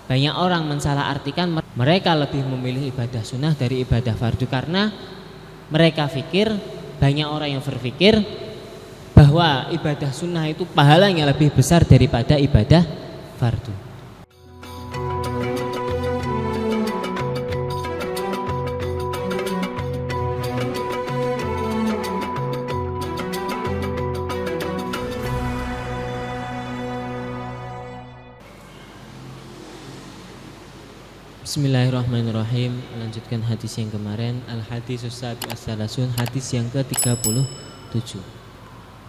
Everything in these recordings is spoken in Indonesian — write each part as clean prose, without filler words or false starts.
banyak orang mensalah artikan mereka lebih memilih ibadah sunnah dari ibadah fardu karena mereka pikir, banyak orang yang berpikir bahwa ibadah sunnah itu pahalanya lebih besar daripada ibadah fardu. Bismillahirrahmanirrahim. Lanjutkan hadis yang kemarin. Al-hadis as-sabi as-salasun, hadis yang ke-37.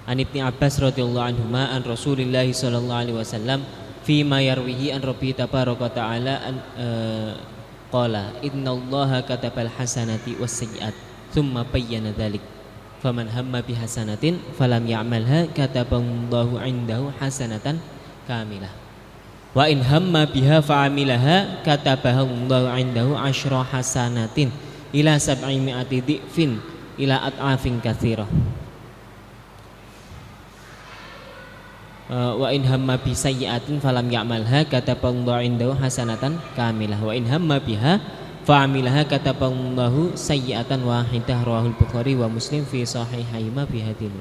An Ibni Abbas radhiyallahu anhuma an Rasulillah sallallahu alaihi wasallam fi ma yarwihi an Rabbi tabaraka ta'ala an qala innallaha katabal hasanati was sayyi'at thumma bayyana dzalik faman hamma bi hasanatin falam ya'malha kataballahu 'indahu hasanatan kamilah wa in hamma biha fa'amilaha kataballahu 'indahu 'asyra hasanatin ila 700 dhifin ila at'afin katsirah. Wa in hamma bi sayyi'atin falam ya'malha kataballahu 'indahu hasanatan kamilah wa in hamma biha fa'amilaha kataballahu sayyi'atan wahidah. Rawahul Bukhari wa Muslim fi sahihayhima bi hadil.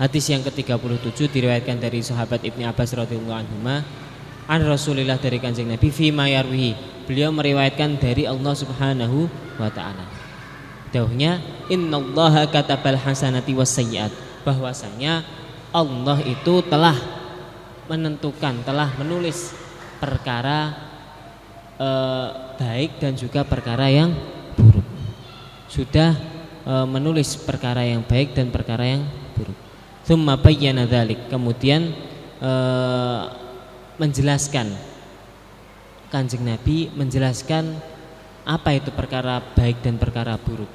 Hadis yang ke-37 diriwayatkan dari sahabat Ibni Abbas radhiyallahu anhuma an Rasulillah, dari Kanjeng Nabi, fi ma yarwihi, beliau meriwayatkan dari Allah Subhanahu wa taala. Dawuhnya innallaha katabal hasanati was sayyi'at, bahwasanya Allah itu telah menentukan, telah menulis perkara baik dan juga perkara yang buruk. Sudah menulis perkara yang baik dan perkara yang buruk. Tsumma bayyana dzalik, kemudian menjelaskan, Kanjeng Nabi menjelaskan apa itu perkara baik dan perkara buruk.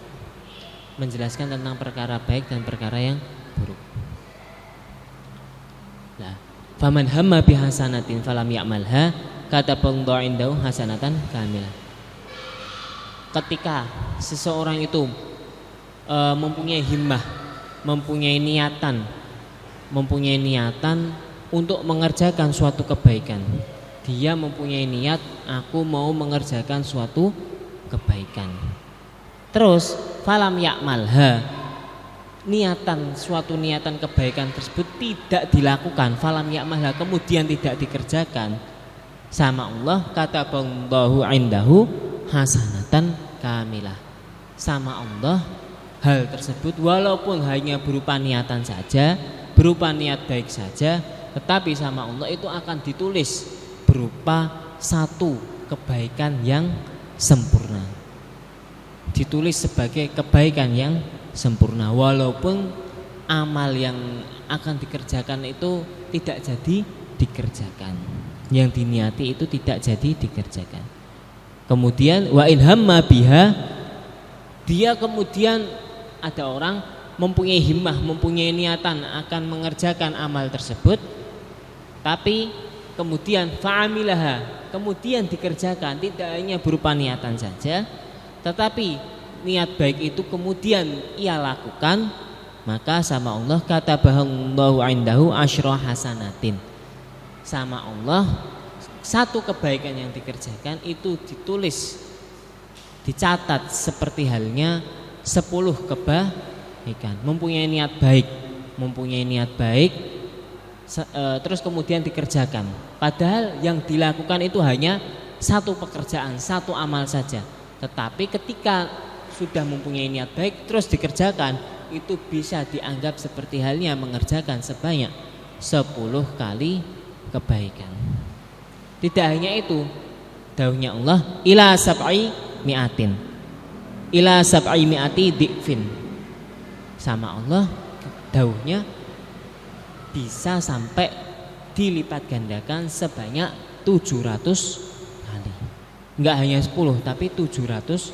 Menjelaskan tentang perkara baik dan perkara yang buruk. Nah, faman hamma bi hasanatin falam ya'malha kataballahu 'indahu hasanatan kamilah. Ketika seseorang itu mempunyai himmah, mempunyai niatan untuk mengerjakan suatu kebaikan. Dia mempunyai niat, aku mau mengerjakan suatu kebaikan. Terus falam ya'malha, suatu niatan kebaikan tersebut tidak dilakukan, falam ya'malha, kemudian tidak dikerjakan, sama Allah kataballahu 'indahu hasanatan kamilah. Sama Allah hal tersebut walaupun hanya berupa niatan saja, berupa niat baik saja, tetapi sama Allah itu akan ditulis berupa satu kebaikan yang sempurna. Ditulis sebagai kebaikan yang sempurna, walaupun amal yang akan dikerjakan itu tidak jadi dikerjakan, yang diniati itu tidak jadi dikerjakan. Kemudian wa in hamma biha, dia kemudian ada orang mempunyai himmah, mempunyai niatan akan mengerjakan amal tersebut, tapi kemudian fa'amilaha, kemudian dikerjakan, tidak hanya berupa niatan saja, tetapi niat baik itu kemudian ia lakukan, maka sama Allah kataballahu 'indahu 'asyra hasanatin. Sama Allah satu kebaikan yang dikerjakan itu ditulis, dicatat seperti halnya 10 kebaikan. Mempunyai niat baik, terus kemudian dikerjakan, padahal yang dilakukan itu hanya satu pekerjaan, satu amal saja. Tetapi ketika sudah mempunyai niat baik terus dikerjakan, itu bisa dianggap seperti halnya mengerjakan sebanyak 10 kali kebaikan. Tidak hanya itu, dawuhnya Allah ila 700 dhifin. Sama Allah dawuhnya bisa sampai dilipat gandakan sebanyak 700 kali. Enggak hanya 10 tapi 700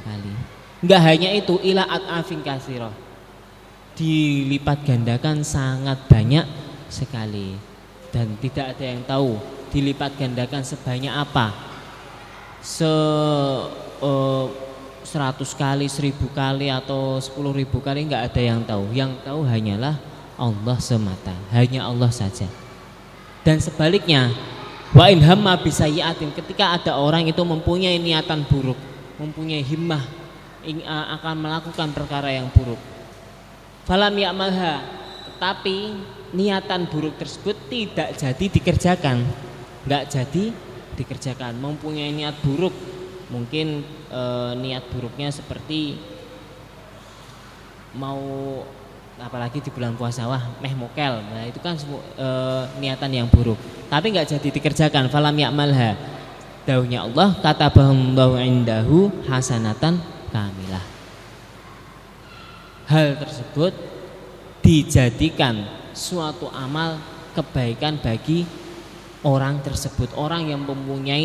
kali. Enggak hanya itu, ila at'afin katsirah, dilipat gandakan sangat banyak sekali, dan tidak ada yang tahu dilipat gandakan sebanyak apa. 100 kali, 1000 kali atau 10.000 kali, enggak ada yang tahu. Yang tahu hanyalah Allah semata, hanya Allah saja. Dan sebaliknya, Wa in hamma bisayyi'atin, ketika ada orang itu mempunyai niatan buruk, mempunyai himmah akan melakukan perkara yang buruk. Falam ya'malha, tetapi niatan buruk tersebut tidak jadi dikerjakan. Enggak jadi dikerjakan, mempunyai niat buruk, mungkin niat buruknya seperti mau, apalagi di bulan puasa, wah meh mokel, nah itu kan niatan yang buruk, tapi nggak jadi dikerjakan. Falam ya'malha, dawuhnya Allah, kataballahu indahu hasanatan kamilah. Hal tersebut dijadikan suatu amal kebaikan bagi orang tersebut. Orang yang mempunyai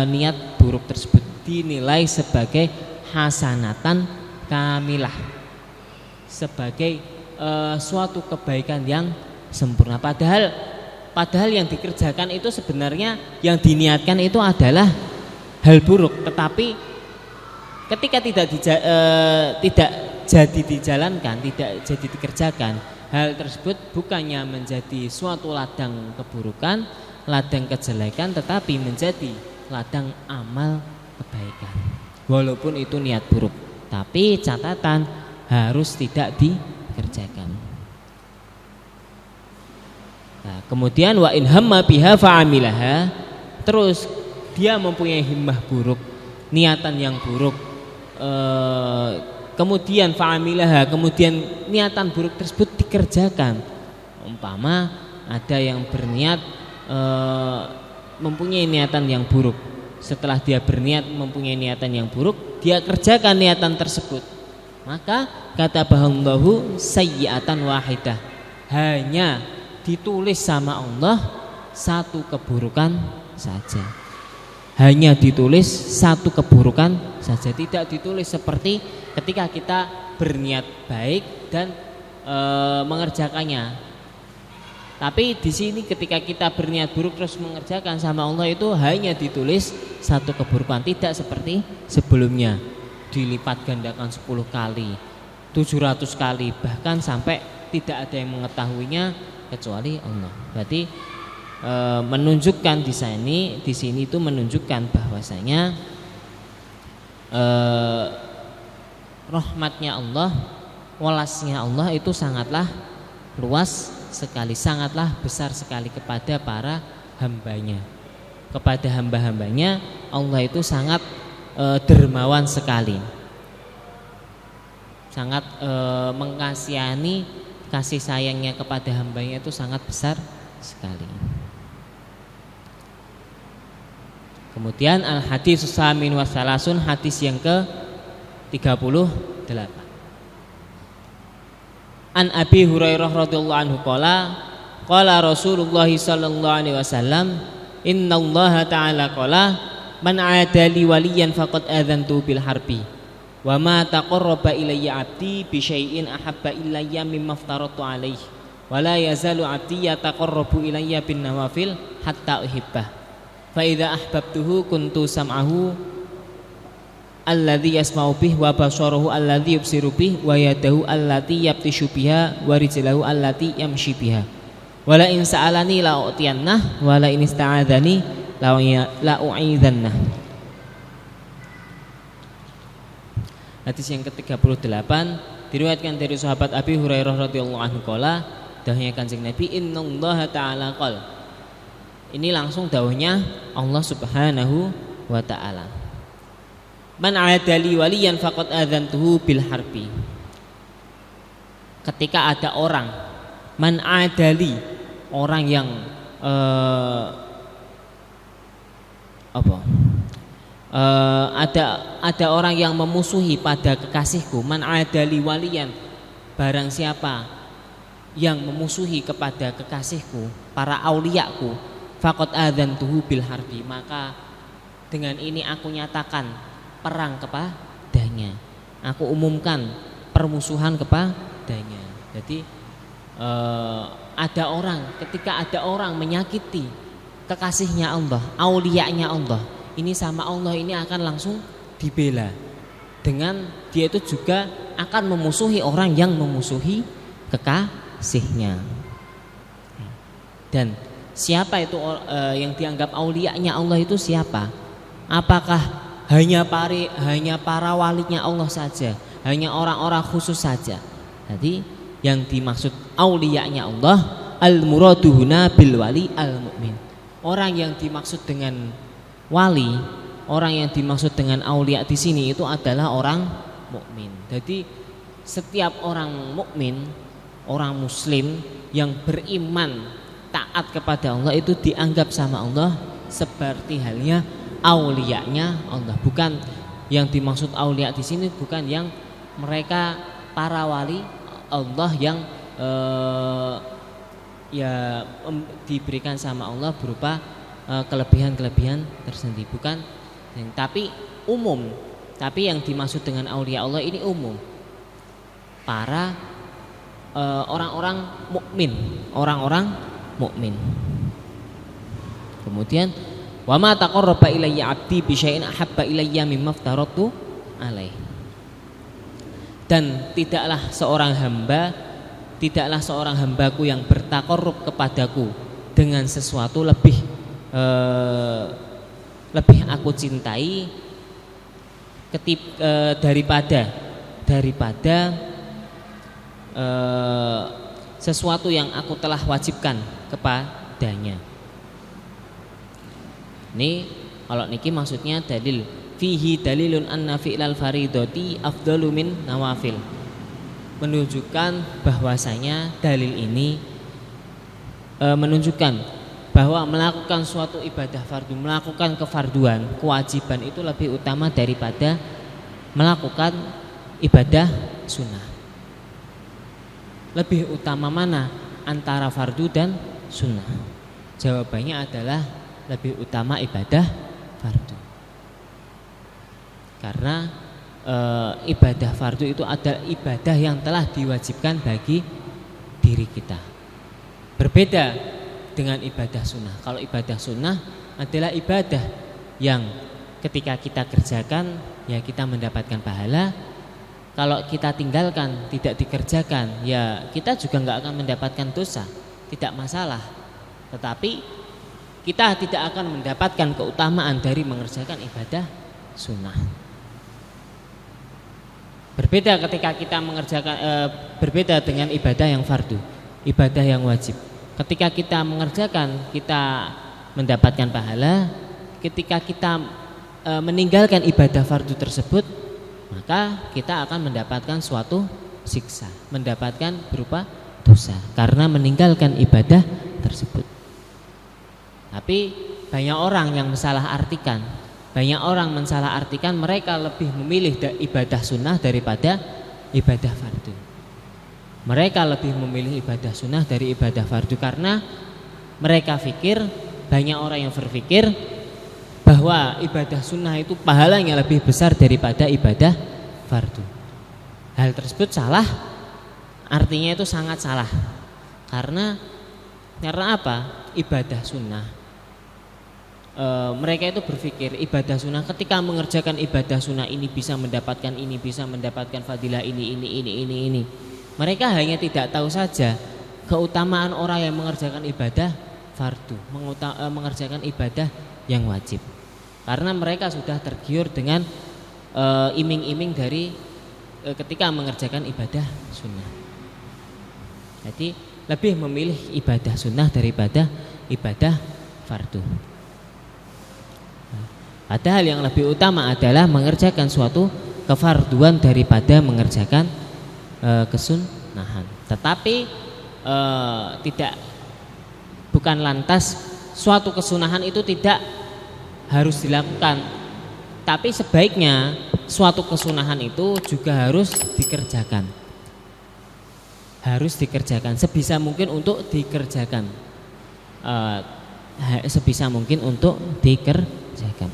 niat buruk tersebut dinilai sebagai hasanatan kamilah, sebagai suatu kebaikan yang sempurna. Padahal yang dikerjakan itu sebenarnya, yang diniatkan itu adalah hal buruk, tetapi ketika tidak jadi dijalankan, tidak jadi dikerjakan, hal tersebut bukannya menjadi suatu ladang keburukan, ladang kejelekan, tetapi menjadi ladang amal kebaikan. Walaupun itu niat buruk, tapi catatan harus tidak dikerjakan. Nah, kemudian wa in hamma biha fa'amilaha, terus dia mempunyai himmah buruk, niatan yang buruk, kemudian fa'amilaha, kemudian niatan buruk tersebut dikerjakan. Umpama ada yang berniat mempunyai niatan yang buruk, setelah dia berniat mempunyai niatan yang buruk, dia kerjakan niatan tersebut, maka kata bahallahu sayyi'atan wahidah, hanya ditulis sama Allah satu keburukan saja. Hanya ditulis satu keburukan saja, tidak ditulis seperti ketika kita berniat baik dan mengerjakannya. Tapi di sini ketika kita berniat buruk terus mengerjakan sama Allah, itu hanya ditulis satu keburukan, tidak seperti sebelumnya dilipat gandakan 10 kali, 700 kali, bahkan sampai tidak ada yang mengetahuinya kecuali Allah. Berarti menunjukkan di sini itu menunjukkan bahwasanya rahmatnya Allah, welasnya Allah itu sangatlah luas sekali, sangatlah besar sekali kepada para hambanya. Kepada hamba-hambanya Allah itu sangat dermawan sekali, sangat mengkasihani, kasih sayangnya kepada hambanya itu sangat besar sekali. Kemudian al-hadis samin wasalasun, hadis yang ke-38. An Abi Hurairah radhiyallahu anhu qala Rasulullah sallallahu alaihi wasallam, innallaha ta'ala qala man 'adali waliyan faqad adzantu bil harbi wa ma taqarraba ilayya 'abdi bi syai'in ahabba ilayya mimma aftaratu alaihi wa la yazalu 'abdi yataqarrabu ilayya bin nawafil hatta uhibbah fa idza ahbabtuhu kuntu sam'ahu alladzi yasma'u bih wa basarahu alladzi yubsiru bih wa yadahu allati yabtishu biha wa rijluhu allati yamshi biha wa la in sa'alani la u'tiyannah wa la in ista'adzani la u'idzannah. Hadis yang ke-38 diriwayatkan dari sahabat Abi Hurairah radhiyallahu anhu qala, dawuhnya Kanjeng Nabi, innallaha ta'ala qala. Ini langsung dawuhnya Allah Subhanahu wa ta'ala. Man 'adali waliyan faqad adzantuhu bil harbi. Ketika ada orang, man 'adali, orang yang ada orang yang memusuhi pada kekasihku. Man 'adali waliyan, barang siapa yang memusuhi kepada kekasihku, para auliaku, faqad adzantuhu bil harbi, maka dengan ini aku nyatakan perang kepadanya, aku umumkan permusuhan kepadanya. Jadi ada orang, ketika ada orang menyakiti kekasihnya Allah, aulianya Allah, ini sama Allah ini akan langsung dibela, dengan dia itu juga akan memusuhi orang yang memusuhi kekasihnya. Dan Siapa itu yang dianggap aulianya Allah itu siapa? Apakah hanya para walinya Allah saja, hanya orang-orang khusus saja? Jadi yang dimaksud aulianya Allah al-muraduhuna bil wali al-mu'min. Orang yang dimaksud dengan wali, orang yang dimaksud dengan aulia di sini itu adalah orang mukmin. Jadi setiap orang mukmin, orang muslim yang beriman taat kepada Allah itu dianggap sama Allah seperti halnya aulianya Allah. Bukan yang dimaksud aulia di sini bukan yang mereka para wali Allah yang diberikan sama Allah berupa kelebihan-kelebihan tersendiri, bukan. Tapi umum. Tapi yang dimaksud dengan aulia Allah ini umum. Para orang-orang mukmin, orang-orang mukmin. Kemudian wa ma taqarraba ilayya 'abdi bi syai'in ahabba ilayya mimma aftaratu alaih. Dan tidaklah seorang hambaku yang bertakarrub kepadaku dengan sesuatu lebih aku cintai daripada sesuatu yang aku telah wajibkan kepadanya. Ini kalau niki maksudnya dalil fihi dalilun anna fi'lal faridati afdalu min nawafil. Menunjukkan bahwasanya dalil ini menunjukkan bahwa melakukan suatu ibadah fardu, melakukan kefarduan, kewajiban itu lebih utama daripada melakukan ibadah sunnah. Lebih utama mana antara fardu dan sunnah? Jawabannya adalah lebih utama ibadah fardu. Karena ibadah fardu itu adalah ibadah yang telah diwajibkan bagi diri kita. Berbeda dengan ibadah sunnah. Kalau ibadah sunnah adalah ibadah yang ketika kita kerjakan ya kita mendapatkan pahala. Kalau kita tinggalkan, tidak dikerjakan, ya kita juga nggak akan mendapatkan dosa, tidak masalah. Tetapi kita tidak akan mendapatkan keutamaan dari mengerjakan ibadah sunnah. Berbeda ketika kita mengerjakan, berbeda dengan ibadah yang fardu, ibadah yang wajib. Ketika kita mengerjakan, kita mendapatkan pahala. Ketika kita meninggalkan ibadah fardu tersebut, maka kita akan mendapatkan suatu siksa, mendapatkan berupa dosa karena meninggalkan ibadah tersebut. Tapi banyak orang yang mensalah artikan, mereka lebih memilih ibadah sunnah daripada ibadah fardu. Mereka lebih memilih ibadah sunnah dari ibadah fardu karena mereka pikir, banyak orang yang berpikir bahwa ibadah sunnah itu pahalanya lebih besar daripada ibadah fardu. Hal tersebut salah, artinya itu sangat salah. Karena apa? Ibadah sunnah, mereka itu berpikir ibadah sunnah, ketika mengerjakan ibadah sunnah ini bisa mendapatkan ini, bisa mendapatkan fadilah ini. Mereka hanya tidak tahu saja keutamaan orang yang mengerjakan ibadah fardu, mengerjakan ibadah yang wajib. Karena mereka sudah tergiur dengan iming-iming dari ketika mengerjakan ibadah sunnah. Jadi lebih memilih ibadah sunnah daripada ibadah fardu. Padahal yang lebih utama adalah mengerjakan suatu kefarduan daripada mengerjakan kesunahan. Tetapi bukan lantas suatu kesunahan itu tidak harus dilakukan, tapi sebaiknya suatu kesunahan itu juga harus dikerjakan. Harus dikerjakan sebisa mungkin untuk dikerjakan. Sebisa mungkin untuk dikerjakan.